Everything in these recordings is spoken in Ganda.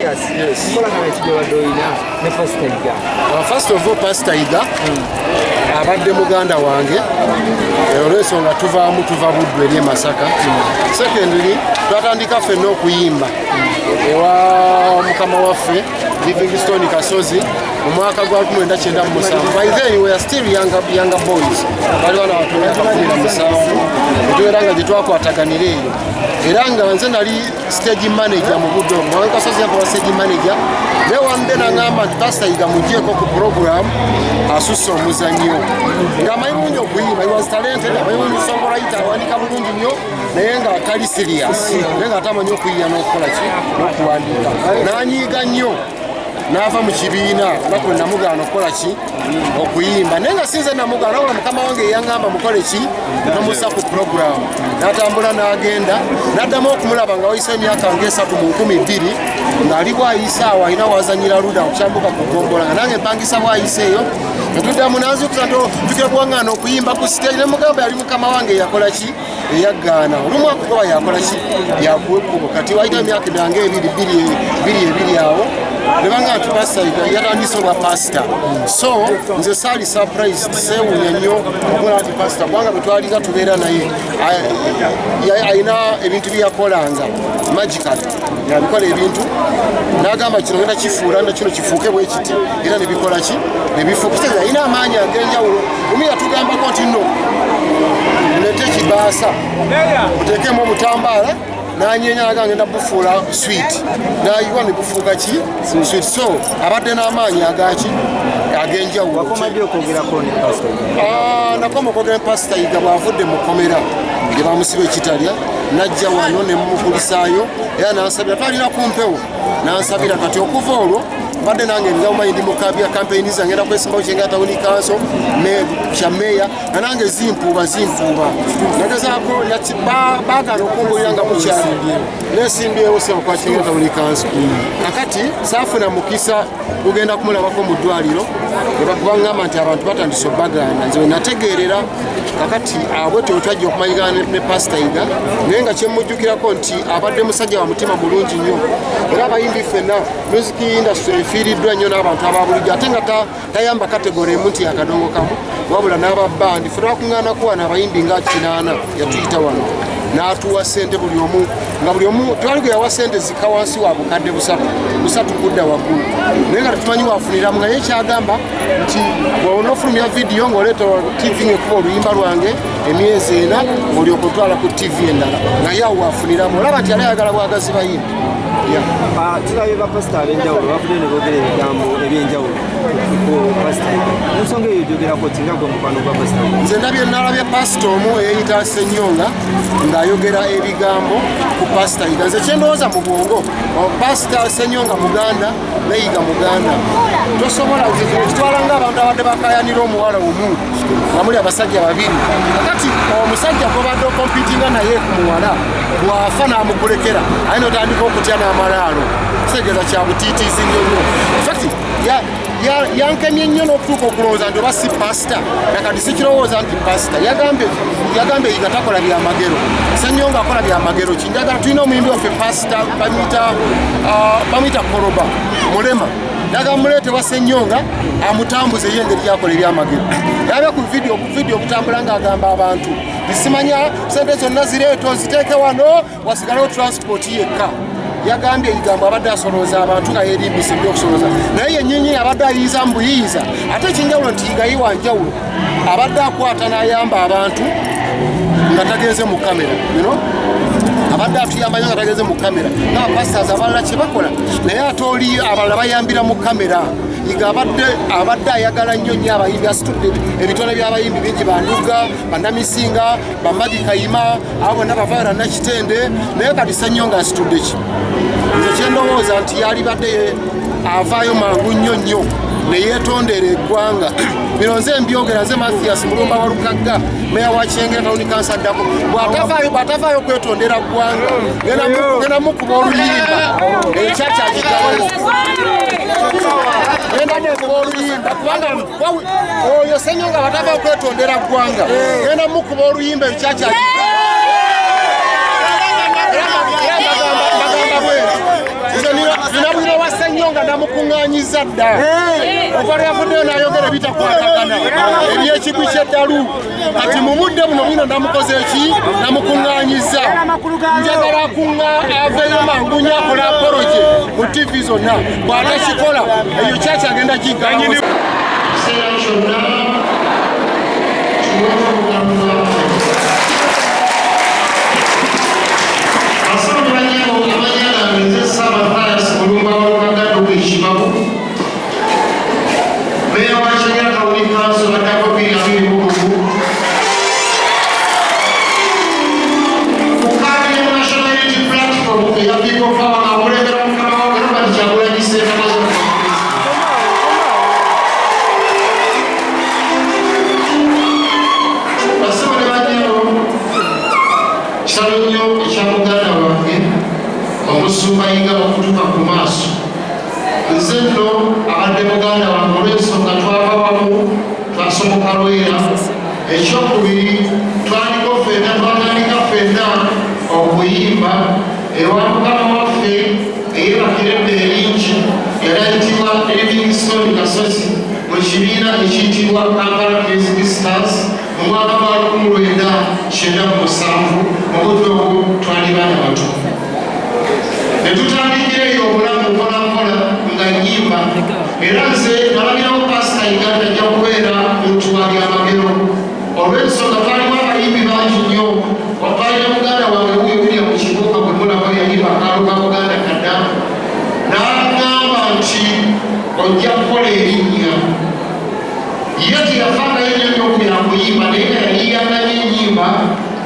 Yes. First of all, Pastor Iga abadde muganda wange olw'ensonga tuva Buddu eri Masaka. Secondly, twatandika ffenna okuyimba ewa mukama waffe Livingstone Kasozi mu mwaka gwa 1997. By then we are still younger boys. Bali wana watu 17 tuera nga gitwakwataganira eyo era nga nze nali stage manager mu Buddu. Mwanka Kasozi yako stage manager newambe nangamba nti Pastor Iga mugyeko ku program asusa omuzannyo nga amanyi nnyo okuyimba. He was talented, amanyi nnyo songwriter, awandika bulungi nnyo naye nga atali serious, naye nga atamanyi okuyiya n'okukola ki n'okuwandiika. N'anyiiga nnyo n'ava mu kibiina lunaku namugaana okukola ki okuyimba, naye nga sinze namugaana wabula mukama wange yaŋŋamba mukole ki nomussa ku program. N'atambula n'agenda n'addamu okumulaba nga wayise emyaka ng'esatu mu 2000 ng'ali bwayise awo alina wazanyira luda okukyambuka ku ggombola nga nange empangisa bwayiseeyo netuddamu nanzikusa nti tukira kuwaŋŋaana okuyimba ku stage. Ne mugamba yali mukama wange yakola ki eyaggaana olumu akugoba yakola ki yakuwa ekkubo. Kati wayita emyaka nange ebiri awo nebanga nti Pastor Iga yatandise obwa pastor. So nze saali surprised, seewuunya nnyo okumala nti pastor kubanga bwe twaliga tubeera naye alina ebintu byeyakolanga magical, yabikola ebintu n'agamba kino ngenda kifuula nda kino kifuuke bwe kiti era nebikola ki nebifuuka. Alina amaanyi ag'enjawulo. Omu yatugambako nti nno mulete ekibaasa muteekemu omutambaala n'anyenya agenda bufuula sweet n'ayiwa ne bufuuka ki sweet. So abadde n'amaanyi agaki ag'enjawulo. Nakoma okwogera Pastor Iga bw'avudde mu kkomera gye bamusiba ekitalya n'ajja wano ne mumukulisaayo era n'ansabira twalina ku mpewo n'ansabira. Kati okuva olwo badde nange njawumanyi ndi mukabya campaign zange ngenda kwesimbawo kyenga tawuni kanso kya meya nga nange zimpuuba nagezaako baagala okungulira nga mukyali nesimbyewo sebo kwa kyenga tawuni kanso. Kakati saafuna mukisa kugenda kumulabako mu ddwaliro nebakubaŋŋamba nti abantu batandise obbagaana. Nze nategeerera kakati abwetyo twajja okumanyigana ne Pastor Iga naye nga kyemujjukirako nti abadde musajja wa mutima mulungi nnyo era abayimbi ffenna music industry efiiriddwa nnyo n'abantu ababulijjo ate nga tayamba kategori emu nti akadongo kamu wabula n'ababandi. Ffe twakuŋŋaanako wano abayimbi nga 8 yatuyita wano n'atuwa ssente buli omu nga buli omu twali gwe yawa ssente zikka wansi wa bukadde busatu kudda waggulu naye nga tetumanyi wafuniramu. Nga ye kyagamba nti bw'onoofulumya vidiyo ng'oleeta TV ng'ekuba oluyimba lwange emyezi 4 ng'olyoka otwala ku TV endala nga ye awo wafuniramu. Olaba nti yali ayagala bwagazi bayimbi. Tulabye bapasita ab'enjawulo bavudde ne boogera ebigambo ebyenjawulo ku Pastor Iga. Ensonga eyo gyogerako ti nga gwe mukwano gwa Pastor Iga. Nze nalabye pasita omu eyeyita Ssenyonga ng'ayogera ebigambo ku Pastor Iga. Nze kyendowooza mu bwongo pasita Ssenyonga muganda ne Iga muganda tosobola kitwala ng'abantu abadde bakayanira omuwala omu nga muli abasajja babiri. Kakati omusajja gwobadde okompitinga naye ku muwala bwafa n'amukulekera aye notandika okutya n'amalaalo kitegeeza kya butiitiizi nnyo nnyo. Infacti yankemye nnyo n'okutuuka okulowooza nti oba si pasita nakati sikirowooza nti pasita. Yagambye Iga takola byamagero, Ssenyonga akola byamagero ki. Njagala tulina omuyimbi waffe pasita bamuyita Koroba Mulema yaga muleete wa Ssenyonga amutambuze ye engeri gyakola ebyamagero. Yabya ku vidiyo okutambula ng'agamba abantu bisimanya sente zonna zireeto ziteeke wano wasigalewo transport yekka. Yagambye ebigambo abadde asolooza abantu nga yeerimbisa ebyokusolooza naye yennyini abadde ayiyiza mu buyiyiza. Ate ekyenjawulo nti Iga yiwa njawulo abadde akwata n'ayamba abantu nga tagenze mu kamera abadde atuyamba nga tagenze mu kamera n'abapasitazi abalala kye bakola naye ate oli abalala bayambira mu kamera. Iga abadde ayagala nnyo abayimbi, asitudde ebitone by'abayimbi bingi Banduga, Bannamisinga, Bamagi Kayima abo bonna bavaara Nakitende naye kati Ssenyonga asitudde ki. Nze kyendowooza nti yali badde avaayo mangu nnyo neyeetondera eggwanga. Bino nze mbyogera nze Mathias Mulumba wa Lukagga meya wa Kyengera Town Council addako bw'atavaayo kwetondera ggwanga genda mukuba oluyimba ekyaca agigalayo genda mukuba oluyimba kubanga oyo Ssenyonga batavaayo kwetondera ggwanga genda mukuba oluyimba ekyaca agigalayo. nga namukuŋŋaanyiza dda okola yavuddeyo n'ayogera bitakwatagana ebyekigwi ky'eddalu kati mu budde buno bwino namukoze eki namukuŋŋaanyiza njagala aveyo mangunya akola apology mu tivi zonna bw'atakikola eyo kyaki agenda kiggalawo omusumbayiga okutuuka ku maaso nze nno abadde muganda wange olw'ensonga twava wamu twasomoka lwera ekyokubiri twaliko ffenna twatandika ffenna okuyimba ewa mukama waffe eyebakirembe eringi yali ayitibwa Livingstone Kasozi mu kibiina ekiyitibwa Kampala Music Stars mu mwaka gwa 1997 mu budde obwo twali baana bato netutandikirayo obulamu mpolampola nga nnyimba era nze nalabirawo pasita Uganda ajja kubeera muntu wa byamagero olw'ensonga twalimu abayimbi bangi nnyo wapaalira muganda wange wibulya mu kibuga bwe mulaba yayimba akaalo ka Buganda kaddamu n'agamba nti ojja kukola erinnya ye teyafaangayo nnyo nnyo kuyimba naye nga yali yaganye ennyimba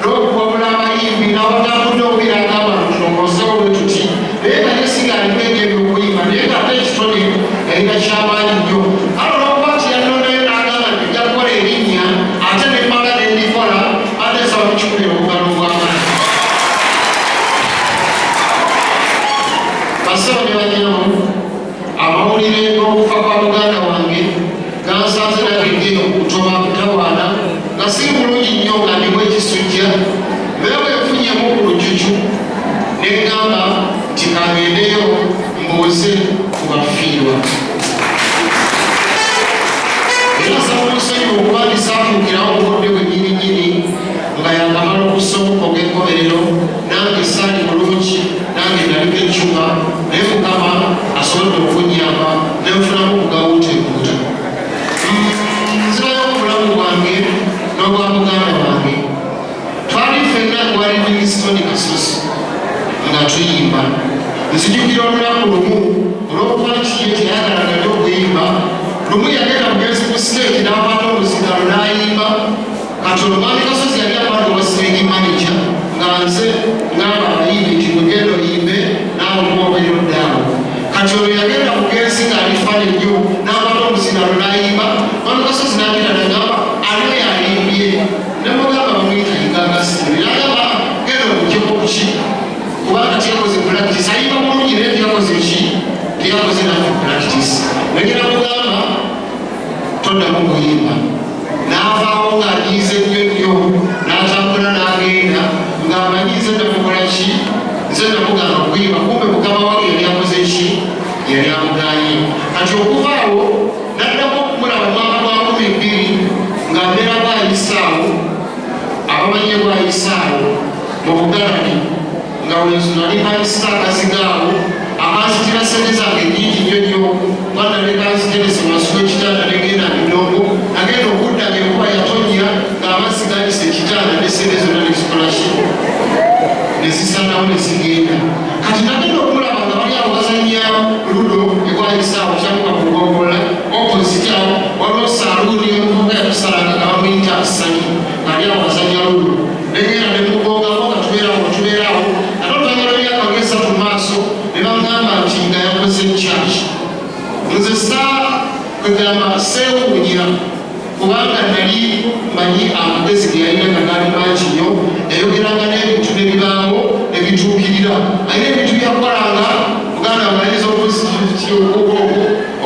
n'okuwabula abayimbi n'abatambudde okubira agamba ntutongozewo bwe tuti naye nga nesigaliko engeri okuyimba naye nga ate ekitone erina kyamaanyi nnyo alo n'okwati yannonayo n'agamba nti ojja kukola erinnya ate ne mmala ne ndikola ate nsaba tukikubira obugalo bw'amaanyi basaba ne banyinamu amawulire n'okufa kwa muganda wange gansanze nagedde okutoba kutawaana nga si bulungi nnyo nga ndimu ekisujja naye bwefunyeemu ku lujuju neŋŋamba nti kagendeyo mbuuze ku bafiirwa era nsaba omusonyi okuba ndisaatuukirawo obudde bwe nnyininyini nga yangamala okusomoka og'enkomerero nange saali bulungi nange naliko ekyuma naye mukama asobodde okunyamba nenfunamu okugawuuteekuuta nzirayo obulamu bwange n'obwa muganda wange twali ffenna gwa Livingstone Kasozi nga tuyimba nzijukira olunaku lumu olw'okuba nti ye teyagalaga nnyo okuyimba lumu yagenda mugenzi ku siteegi n'akwata omuzigalo n'ayimba kati olwomwami Kasozi yali akwata owa siteegi manager nga nze ngamba abayimbi nti mugenda oyimbe naawe omwobeyo ddaawo kati olwo yagenda mugenzi ng'alifane nnyo n'akwata omuzigalo n'ayimba mwami Kasozi n'agenda nagamba aliyo yayimbye nemugamba bamuyita Igagasi nagamba genda omugyeko kuki kubanga tiyakoze practice ayimba mulungi naye tiyakoze ki tiyakoze naffe practice negera mugamba toddamu kuyimba n'avaawo ng'anyiize nnyo nnyo n'atambula n'agenda ng'amanyiize namukola ki nze namugamba okuyimba kumbe mukama wange yali akoze ki yali amuganye kati okuvaawo n'addamu okumulaba mwaka gwa 2000 ng'abeera bwayisaawo abamanye bwayisaawo mu Bugalani nga wenzunali mayisita akazigaawo akazitira sente zange nnyingi nnyo nnyo bana ne kaziterese wansi w'ekitanda negenda midongo nagenda okuddaga enkuba yatonya ng'amazzi gayise ekitanda ne sente zonna nezikola ki nezisanawo nezigenda kati nagenda okumulaba nga bali awo bazanya ludo egwayisaawo kyamuka kugombola opposite awo waliwo saaluuni omuvubuka yakusalanga nga bamuyita Ssanyu ng'ali awo bazanya ludo negenda ne mugongako nga tubeerawo ate oluvanyuma lw'emyaka ng'esatu mu maaso ne bagamba nti nga yakoze kyaki nze kwegamba seewuunya kubanga nali manyi amagezi ge yalina nga gaali mangi nnyo yayogeranga n'ebintu ne bibaawo ne bituukirira ayina ebintu byakolanga muganda waayinza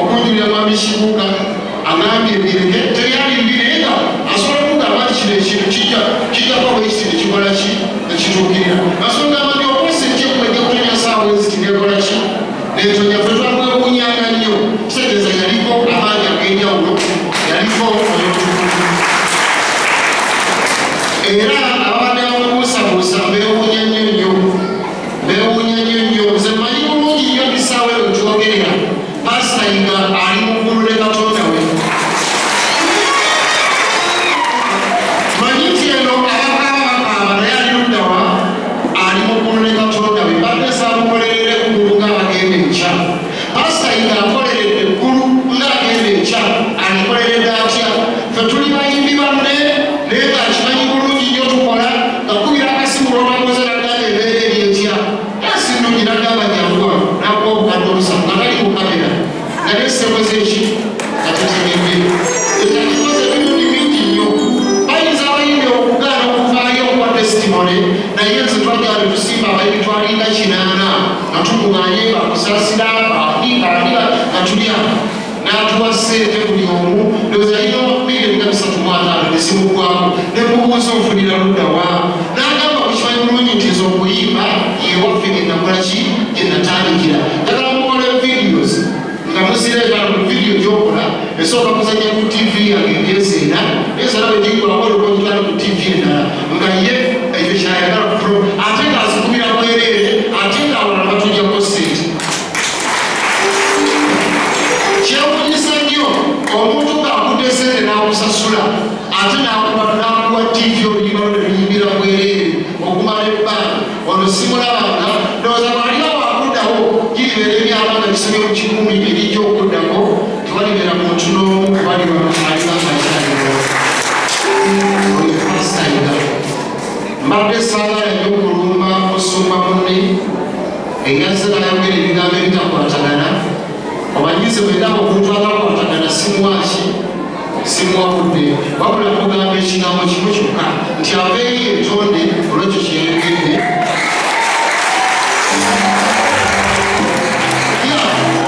okunjulira mwami Kibuga agambye ebireke teryali mbire nga asobola okugamba nti kino ekintu kijjako bwekiti nekikola ki nekituukirira asonga amadi okwesa ekyekwejja kutonya saawa eziti nekola ki netonya fe twamwewuunya yamanyanga nnyo kitegeeza yaliko amaanyi ag'enjawulo yaliko era abadde bamubuusabuusa beewuunya nnyo nze manyi bulungi nnyo bisaawe wetwogerera pasita Yiga ali mu ggulu ne Katonda we manyi nti eno abakaabakaaba naye ali luddawa ali mu ggulu ne Katonda we badde saamukolerere eggulu ng'abagenda enkya pasita Yiga akoleredde eggulu ng'agenda enkya alikoleredde atya fe tuli bayimbi banne naye ng'akimanyi bulungi nnyo tukola ngakubira akasimu lwamakoze nagamba embeera eri etya yasinungi nagamba nyanguwa nakwa obukadde obusamu nga kali mu kamera naye sekoze eki katetemedde ekakikoze emirundi mingi nnyo bayinza abayimbi okugaana okuvaayo okuwa testimony naye nze twajala tusimba abayimbi twalinga 8 nga tukuganye bakusaasira baaniika nga tulya n'atuwa ssente buli omu ndowooza yino 235 nezimuggwako ne mubuuza ofunira luddawa n'agamba bukimanyi bulungi nti nze okuyimba yewaffe gyennakolaki gyenatandikira njagala mukola videos nga musireetala ku vidiyo gyokola esooka kuzanya ku tv yange ebyeseera eseera bwegikolakolekonyitala ku tv endala nga ye ekyo kyayagala kupro ate ng'azikubira bwereere ate ng'awalala batujjako ssente kyewuunyisa nnyo omuntu ng'akudde ssente n'akusasula ate n'akuwa tv oluyimalo ne luyimbira bwereere okumala ebbanga ono simulabanga ndowooza bwaliba wakuddawo giribeera ebyaba nga bisomye mu 10 erijja okuddako tewalibeera muntu n'omu kubaliba alibangakyaliwo oyo pasita Yiga mbadde saagala nnyo okulumba osumba munne eyazze nayogera ebigambo ebitakwatagana obanyize bwendaba omuntu agakwatagana simuwaki simuwabudde wabula kugamba ekigambo kimu kyokka nti aveeyo etonde olwekyo kyeyogedde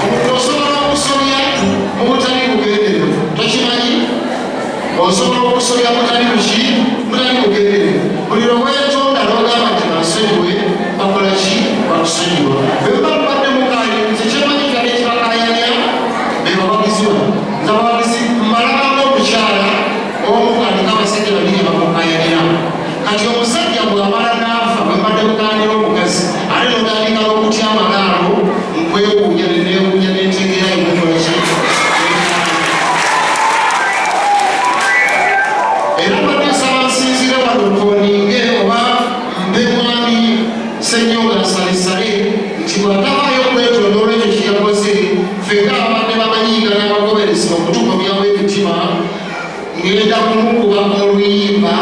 omuntu osobola okusobya mu butali bugenderevu tokimanyi osobola okusobya mutali buki mutali bugenderevu buli lwekwetonda n'ogamba nti basonyiwe bakola ki bakusonyiwa bweba mubadde mukaali nze kyemanyi kyali kibakayanya bebabagiziwa nze ababagizi mmalabanga omukyala omu aliko abasajja babiri abamukayanira kati omusajja bw'amala n'afa bwe mbadde mukaanira omukazi ate notandika n'okutya amagaalo nkwewuunya neneewuunya nentegera emukolaki era mbadde nsaba nsinzire wano nkoninge oba mbe mwami Ssennyonga nsalisale nti bw'atavaayo okwetonda olwekyo kyeyakoze ffenga abadde bamanyiiga n'abagoberezi okutukomyawo emitima ngenda kumukuba oluyimba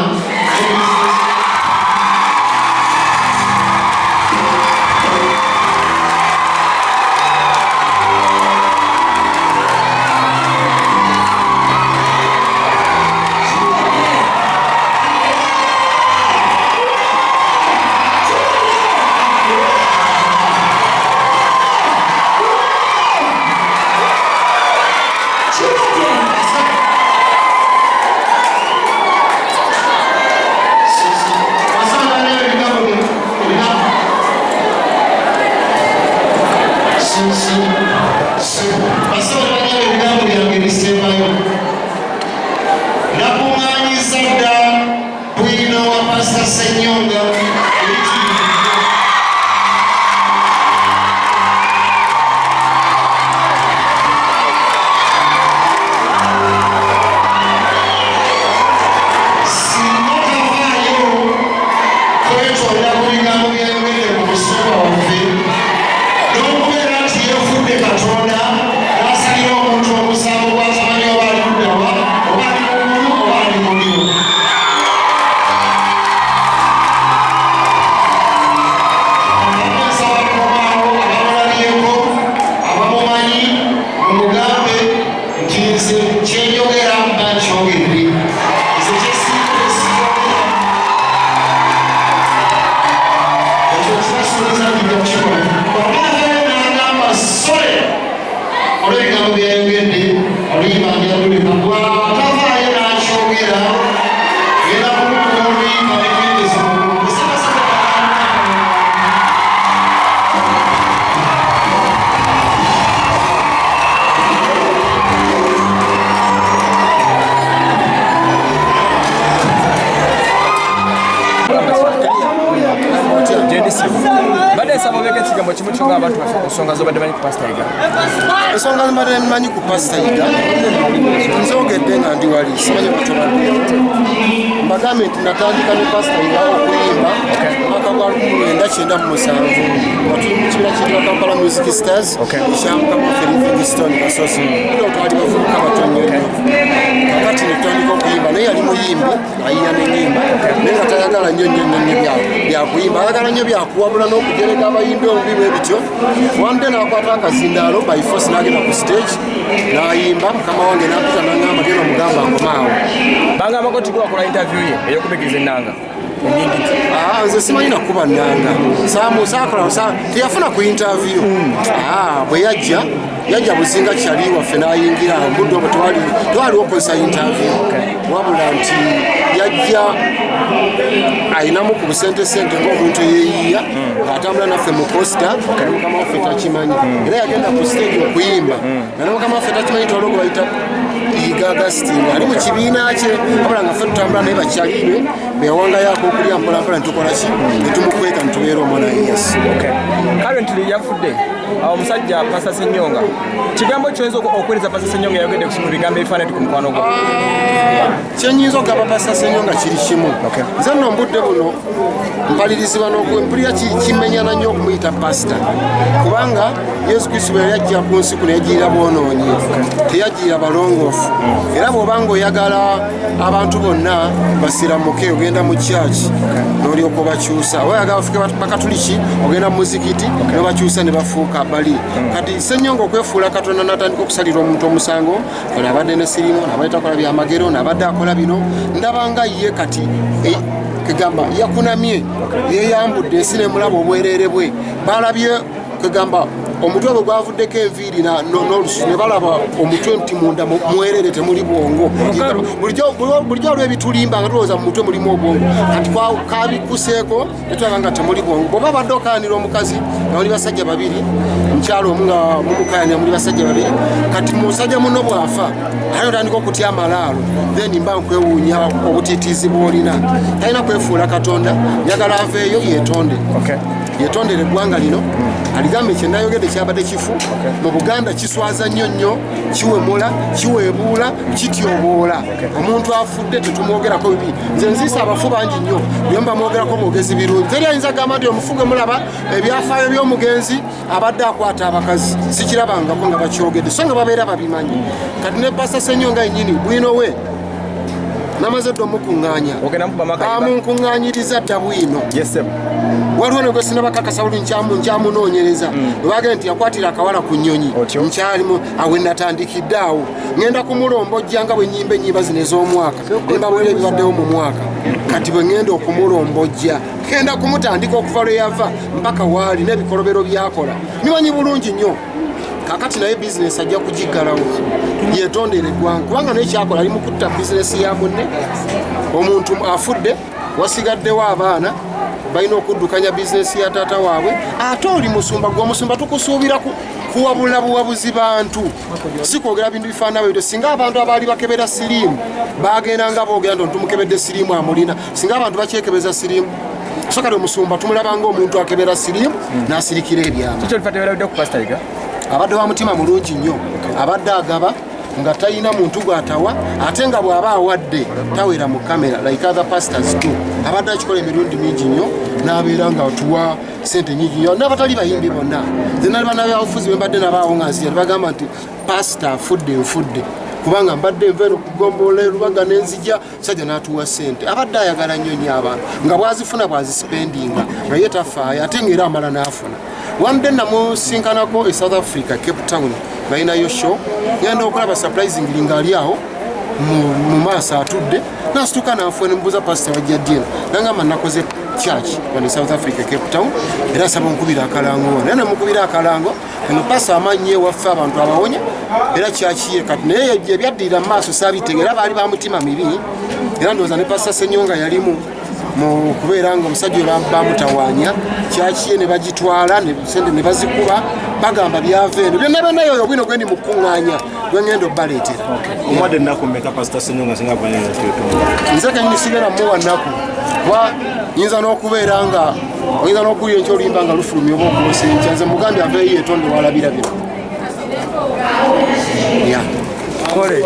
abantu ensonga z'obadde manyi ku Pastor Iga? Ensonga z'obadde manyi ku Pastor Iga nzogedde nga ndi wali simanyi batobadde mbagambe nti natandika ne Pastor Iga okuyimba mwaka gwa 1997 watuli mu kibiina kiyitibwa Kampala Music Stars ekyamukamu waffe Livingstone Kasozi era twali bavubuka batono kakati ne tutandika okuyimba naye yali muyimbi ayiya n'ennyimba naye nga tayagala nnyo byakuyimba ayagala nnyo byakuwabula n'okujereka abayimbi obubi bwe bityo wande n'akwata akazindaalo by force n'agenda ku stage n'ayimba mukama wange n'apita n'aŋŋamba genda omugamba akomaawo bangamba ko tiko wakola interview ye ey'okubikiriza ennanga nze simanyi nakuba nnanga teyafuna ku interview bwe yajja buzinga kyali waffe n'ayingira budde obwo tewaliwo okozesa interview wabula nti yajja ayinamu ku busente ng'omuntu eyeeyiya ng'atambula naffe mu costa ne mukama waffe takimanyi era yagenda ku stage okuyimba ne mukama waffe takimanyi tolwogo bayita Iga Augustine ali mu kibiina kye wabula nga ffe tutambula naye bakyaliirwe beyawangayoako okulya mpolampola nitukola ki netumukweka nitubeera omwana Yesu. Currently yafudde omusajja Pastor Ssenyonga kigambo kyoyinza okuweereza Pastor Ssenyonga yayogedde ku bigambo ebifaananyi ku mukwano gwo kyenyinza okugamba Pastor Ssenyonga kiri kimu nze nno mbudde buno mpalirizibwa n'okwempulira kimenyana nnyo okumuyita pasita kubanga Yesu Kristo bwe yajja ku nsi kuno yajjirira bwonoonyi teyajjirira balongoofu era bw'obanga oyagala abantu bonna basiramuke ogenda mu kyaki n'olyoka obakyusa oyagala bafuke bakatuliki ogenda mu muzikiti n'obakyusa ne bafuuka bali kati Ssenyonga okwefuula Katonda n'atandika okusalira omuntu omusango ono abadde ne sirimu n'abadde takola byamagero n'abadde akola bino ndabanga ye kati kegamba yakunamye yeyambudde ensi nemulaba obwereere bwe balabye kegamba omutwe bwe gwavuddeko enviiri n'olusu ne balaba omutwe nti munda mwerere temuli bwongo bulijjo olw'ebitulimba nga tulowooza mu mutwe mulimu obwongo kati kabikuseeko netulaba nga temuli bwongo bw'oba badde okayanira omukazi nga muli basajja babiri mukyalo omu nga mumukayanira muli basajja babiri kati musajja muno bwafa aye otandika okutya amalaalo then mba nkwewuunya obutiitiizi bw'olina talina kwefuula Katonda njagala aveeyo yetondere eggwanga lino aligambe kyenayogedde kyabadde kifu mu Buganda kiswaza nnyo kiwemula kiweebuula kityoboola omuntu afudde tetumwogerako bibi nze nziisa abafu bangi nnyo naye mbamwogerako mwogezi birungi teri ayinza gamba nti omufuge mulaba ebyafaayo by'omugenzi abadde akwata abakazi sikirabangako nga bakyogedde so nga babeera babimanyi kati ne Pastor Ssenyonga yennyini bwino we namaze dde omukuŋŋaanya bamunkuŋŋaanyiriza dda bwino waliwo ne gwesina bakakasa buli nkyamunoonyereza webagenda nti yakwatira akawala ku nnyonyi nkyalimu awe natandikidde awo ŋŋenda kumulombojja nga bwe nnyimba ennyimba zino ez'omwaka nembabulira ebibaddewo mu mwaka kati bwe ŋŋenda okumulombojja ŋŋenda kumutandika okuva lwe yava mpaka waali n'ebikolobero byakola mimanyi bulungi nnyo kakati naye bizinesi ajja kugiggalawo yetondere eggwanga kubanga naye kyakola ali mu kutta bizinesi ya munne omuntu afudde wasigaddewo abaana balina okuddukanya bizinesi ya taata waabwe ate oli musumba gwe omusumba tukusuubira kuwabula buwabuzi bantu si kwogera bintu bifaanana byo singa abantu abaali bakebera siriimu bagendanga boogera nti tumukebedde siriimu amulina singa abantu bakyekebeza siriimu so kale omusumba tumulaba ng'omuntu akebera siriimu n'asirikira ebyama abadde wa mutima mulungi nnyo abadde agaba nga talina muntu gw'atawa ate nga bw'aba awadde tawera mu kamera like other pastors too abadde akikola emirundi mingi nnyo n'abeera nga tuwa sente nyingi nnyo n'abatali bayimbi bonna nze nali bannabyabufuzi bembadde nabaawo nga nzija tebagamba nti pasita afudde nfudde kubanga mbadde nva eno kugombolola erubaga n'enzija sajja n'atuwa sente abadde ayagala nnyo nnyo abantu nga bwazifuna bwazisipendinga nga ye tafaayo ate ng'era amala n'afuna wande namusinkanako e South Africa Cape Town balinayo show ngenda okulaba surprising ng'ali awo mu maaso atudde nasituka nanfuwe nemubuuza pasita wajja ddiena nangamba nakoze church wano South Africa Cape Town era asaba nkubira akalango naye namukubira akalango eno pasita amannyi ewaffe abantu abawonya era church ye kati naye ebyaddirira mu maaso saabitegeera baali ba mutima mibi era ndowooza ne pasita Ssenyonga yalimu mu kubeera nga omusajja bamutawaanya kyakiye ne bagitwala sente ne bazikuba bagamba byava eno byonna byonna yoyo bwino gwendi mukuŋŋaanya gwengenda obbaleetera omwadde ennaku mmeka Pastor Ssenyonga singa avanyiriza nze kenyini sigenda muwa nnaku kuba nyinza n'okubeera nga oyinza n'okuwulira enkya olimba nga lufulumya oba okulosa enkya nze mugambye aveeyo etonde walabira bino Kole.